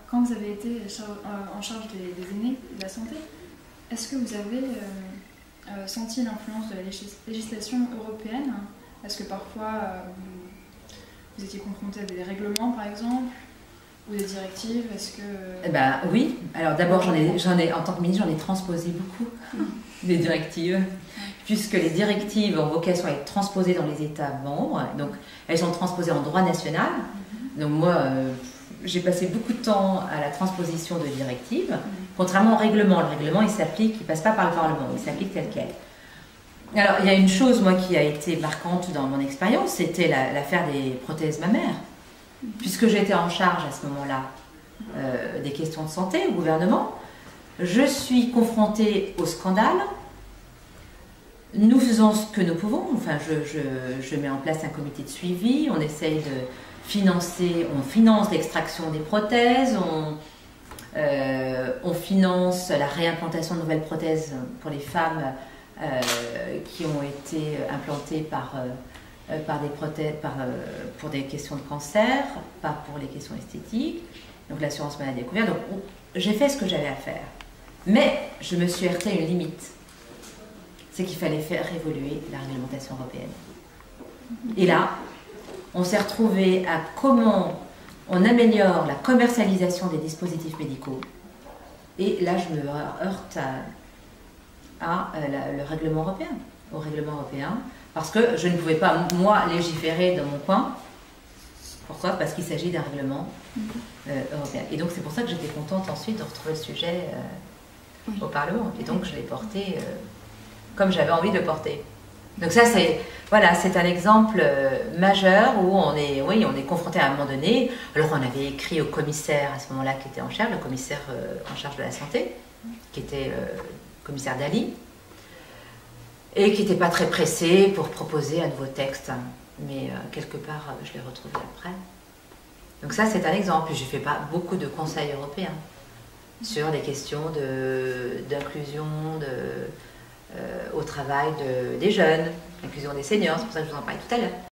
quand vous avez été en charge des aînés et de la santé, est-ce que vous avez senti l'influence de la législation européenne? Est-ce que parfois vous étiez confronté à des règlements, par exemple, ou des directives? Est-ce que... Eh ben, oui. Alors d'abord, en tant que ministre, j'en ai transposé beaucoup des directives, puisque les directives ont vocation à être transposées dans les États membres. Donc, elles sont transposées en droit national. Donc moi, j'ai passé beaucoup de temps à la transposition de directives, contrairement au règlement. Le règlement, il s'applique, il ne passe pas par le Parlement, il s'applique tel quel. Alors, il y a une chose, moi, qui a été marquante dans mon expérience, c'était l'affaire des prothèses mammaires. Puisque j'étais en charge à ce moment-là des questions de santé au gouvernement, je suis confrontée au scandale. Nous faisons ce que nous pouvons. Enfin, je mets en place un comité de suivi, on essaye de financer, on finance l'extraction des prothèses, on finance la réimplantation de nouvelles prothèses pour les femmes qui ont été implantées par des prothèses, pour des questions de cancer, pas pour les questions esthétiques, donc l'assurance maladie est couverte. Donc j'ai fait ce que j'avais à faire. Mais je me suis heurtée à une limite. C'est qu'il fallait faire évoluer la réglementation européenne. Et là, on s'est retrouvé à comment on améliore la commercialisation des dispositifs médicaux. Et là, je me heurte le règlement européen, au règlement européen, parce que je ne pouvais pas, moi, légiférer dans mon coin. Pourquoi? Parce qu'il s'agit d'un règlement européen. Et donc, c'est pour ça que j'étais contente ensuite de retrouver le sujet au Parlement. Et donc, je l'ai porté comme j'avais envie de le porter. Donc ça, c'est voilà, c'est un exemple majeur où on est confronté à un moment donné. Alors, on avait écrit au commissaire à ce moment-là qui était en charge, le commissaire en charge de la santé, qui était commissaire Dalli, et qui n'était pas très pressé pour proposer un nouveau texte. Mais quelque part, je l'ai retrouvé après. Donc ça, c'est un exemple. J'ai fait pas beaucoup de conseils européens sur des questions d'inclusion au travail des jeunes, l'inclusion des seniors, c'est pour ça que je vous en parlais tout à l'heure.